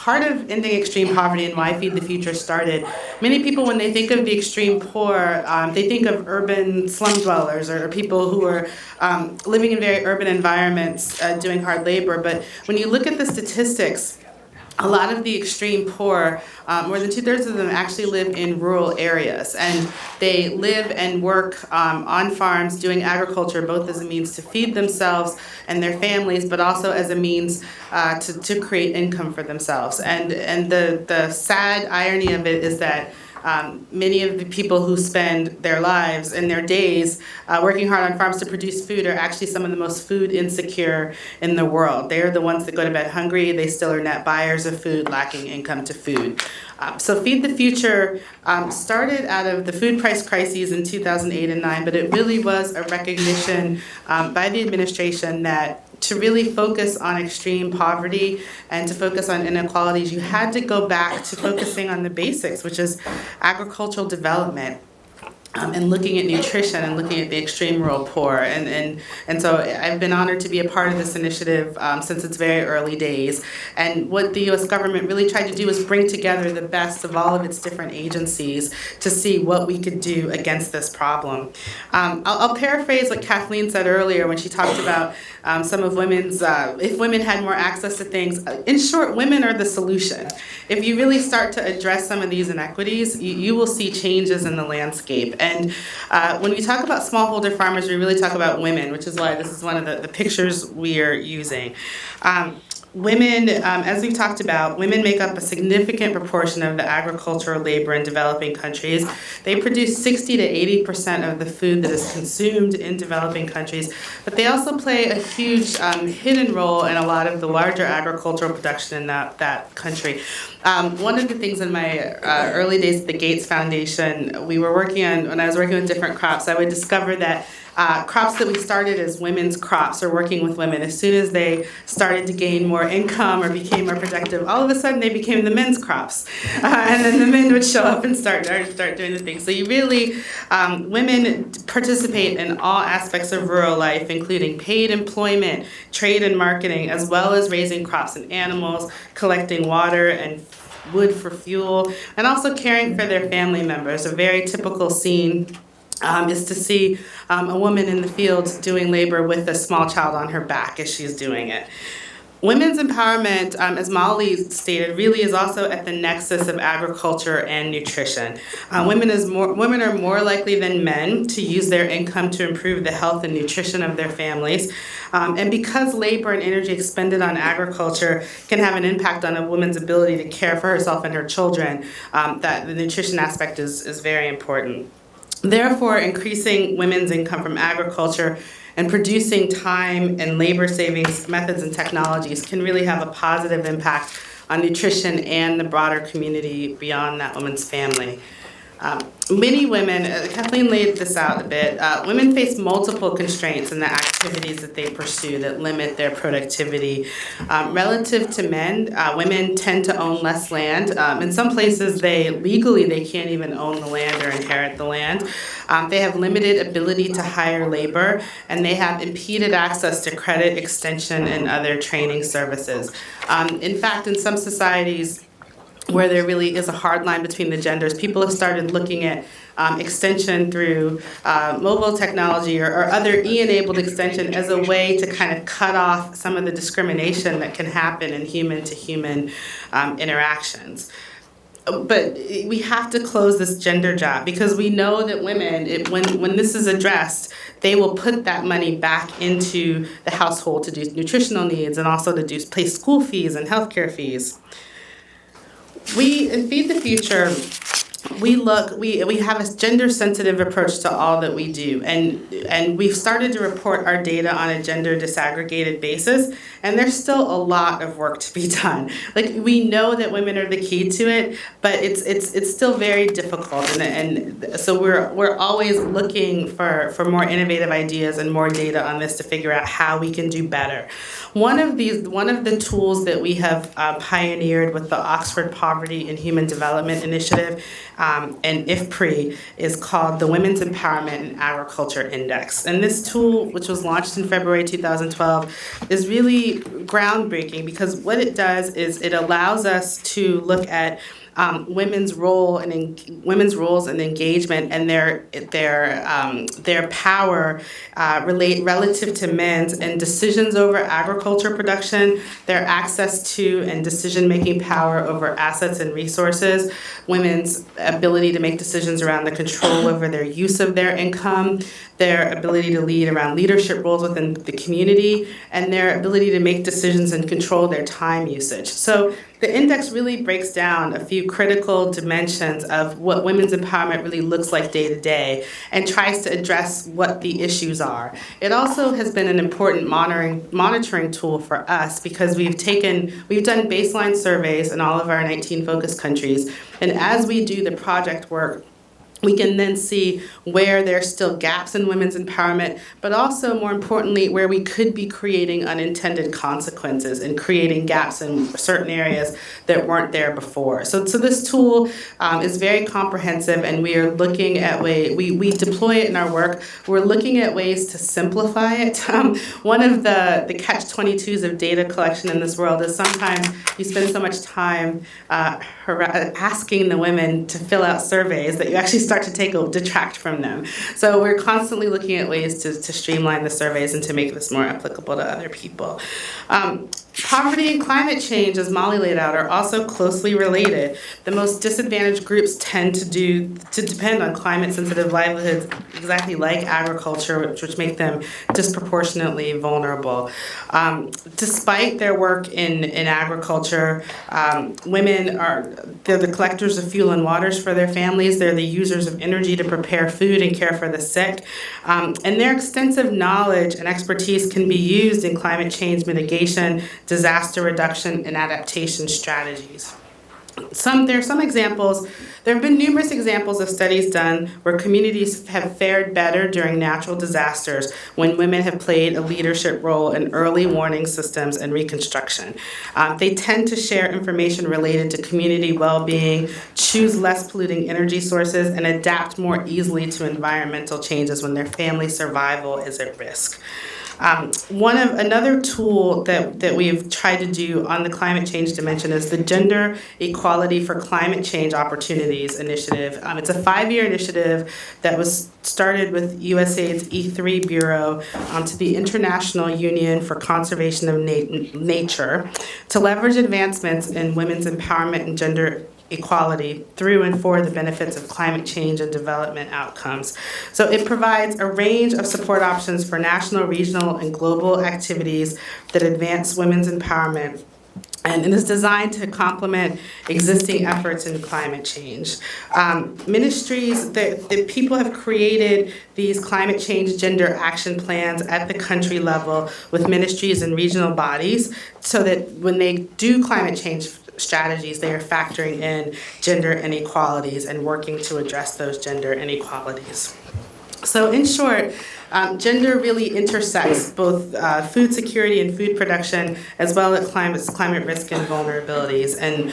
part of ending extreme poverty and why Feed the Future started, many people, when they think of the extreme poor, they think of urban slum dwellers or people who are living in very urban environments doing hard labor. But when you look at the statistics, a lot of the extreme poor, more than 2/3 of them actually live in rural areas, and they live and work on farms doing agriculture, both as a means to feed themselves and their families, but also as a means to create income for themselves. And the sad irony of it is that many of the people who spend their lives and their days working hard on farms to produce food are actually some of the most food insecure in the world. They're the ones that go to bed hungry. They still are net buyers of food, lacking income to food. So Feed the Future started out of the food price crises in 2008 and 9, but it really was a recognition by the administration that to really focus on extreme poverty and to focus on inequalities, you had to go back to focusing on the basics, which is agricultural development. And looking at nutrition and looking at the extreme rural poor. And so I've been honored to be a part of this initiative since its very early days. And what the U.S. government really tried to do was bring together the best of all of its different agencies to see what we could do against this problem. I'll paraphrase what Kathleen said earlier when she talked about some of women's, if women had more access to things. In short, women are the solution. If you really start to address some of these inequities, you will see changes in the landscape. And when we talk about smallholder farmers, we really talk about women, which is why this is one of the pictures we are using. Women, as we've talked about, women make up a significant proportion of the agricultural labor in developing countries. They produce 60 to 80% of the food that is consumed in developing countries, but they also play a huge hidden role in a lot of the larger agricultural production in that country. One of the things in my early days at the Gates Foundation, we were working on, when I was working with different crops, I would discover that crops that we started as women's crops or working with women, as soon as they started to gain more income or became more productive, all of a sudden they became the men's crops. And then the men would show up and start doing the things. So you really, women participate in all aspects of rural life, including paid employment, trade and marketing, as well as raising crops and animals, collecting water and wood for fuel, and also caring for their family members. A very typical scene is to see a woman in the fields doing labor with a small child on her back as she's doing it. Women's empowerment, as Molly stated, really is also at the nexus of agriculture and nutrition. Women are more likely than men to use their income to improve the health and nutrition of their families. And because labor and energy expended on agriculture can have an impact on a woman's ability to care for herself and her children, that the nutrition aspect is very important. Therefore, increasing women's income from agriculture and producing time and labor savings methods and technologies can really have a positive impact on nutrition and the broader community beyond that woman's family. Many women, Kathleen laid this out a bit, women face multiple constraints in the activities that they pursue that limit their productivity. Relative to men, women tend to own less land. In some places, they can't even own the land or inherit the land. They have limited ability to hire labor, and they have impeded access to credit, extension, and other training services. In fact, in some societies, where there really is a hard line between the genders, people have started looking at extension through mobile technology or other e-enabled extension as a way to kind of cut off some of the discrimination that can happen in human-to-human interactions. But we have to close this gender gap because we know that women, when this is addressed, they will put that money back into the household to do nutritional needs and also to pay school fees and healthcare fees. We, in Feed the Future, we have a gender-sensitive approach to all that we do, and we've started to report our data on a gender disaggregated basis, and there's still a lot of work to be done. Like, we know that women are the key to it, but it's still very difficult, and so we're always looking for more innovative ideas and more data on this to figure out how we can do better. One of the tools that we have pioneered with the Oxford Poverty and Human Development Initiative and IFPRI is called the Women's Empowerment in Agriculture Index. And this tool, which was launched in February 2012, is really groundbreaking because what it does is it allows us to look at women's roles and engagement and their power relative to men's and decisions over agriculture production, their access to and decision-making power over assets and resources, women's ability to make decisions around the control over their use of their income, their ability to lead around leadership roles within the community, and their ability to make decisions and control their time usage. So the index really breaks down a few critical dimensions of what women's empowerment really looks like day to day and tries to address what the issues are. It also has been an important monitoring tool for us because we've done baseline surveys in all of our 19 focus countries, and as we do the project work, we can then see where there's still gaps in women's empowerment, but also, more importantly, where we could be creating unintended consequences and creating gaps in certain areas that weren't there before. So this tool is very comprehensive, and we are looking at ways, we deploy it in our work. We're looking at ways to simplify it. One of the catch-22s of data collection in this world is sometimes you spend so much time asking the women to fill out surveys that you actually start to detract from them. So we're constantly looking at ways to streamline the surveys and to make this more applicable to other people. Poverty and climate change, as Molly laid out, are also closely related. The most disadvantaged groups tend to depend on climate-sensitive livelihoods, exactly like agriculture, which make them disproportionately vulnerable. Despite their work in agriculture, women they're the collectors of fuel and waters for their families. They're the users of energy to prepare food and care for the sick. And their extensive knowledge and expertise can be used in climate change mitigation, disaster reduction, and adaptation strategies. There are some examples. There have been numerous examples of studies done where communities have fared better during natural disasters when women have played a leadership role in early warning systems and reconstruction. They tend to share information related to community well-being, choose less polluting energy sources, and adapt more easily to environmental changes when their family survival is at risk. Another tool that we've tried to do on the climate change dimension is the Gender Equality for Climate Change Opportunities Initiative. It's a 5-year initiative that was started with USAID's E3 Bureau to the International Union for Conservation of Nature to leverage advancements in women's empowerment and gender equality through and for the benefits of climate change and development outcomes. So it provides a range of support options for national, regional, and global activities that advance women's empowerment, and is designed to complement existing efforts in climate change. Ministries, the people have created these climate change gender action plans at the country level with ministries and regional bodies so that when they do climate change strategies, they are factoring in gender inequalities and working to address those gender inequalities. So in short, gender really intersects both food security and food production, as well as climate risk and vulnerabilities. And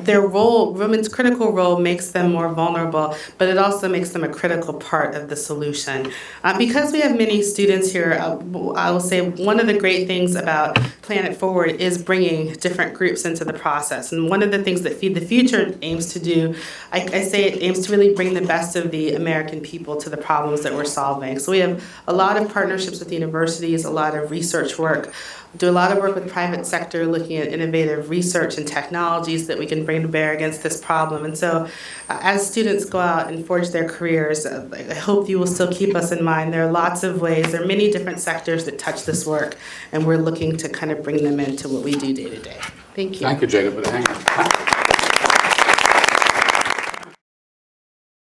their role, women's critical role, makes them more vulnerable, but it also makes them a critical part of the solution. Because we have many students here, I will say one of the great things about Planet Forward is bringing different groups into the process. And one of the things that Feed the Future aims to do, I say it aims to really bring the best of the American people to the problems that we're solving. So we have a lot of partnerships with universities, a lot of research work, do a lot of work with private sector looking at innovative research and technologies that we can bring to bear against this problem. And so as students go out and forge their careers, I hope you will still keep us in mind. There are lots of ways, there are many different sectors that touch this work, and we're looking to kind of bring them into what we do day to day. Thank you. Thank you, Jada, for the hang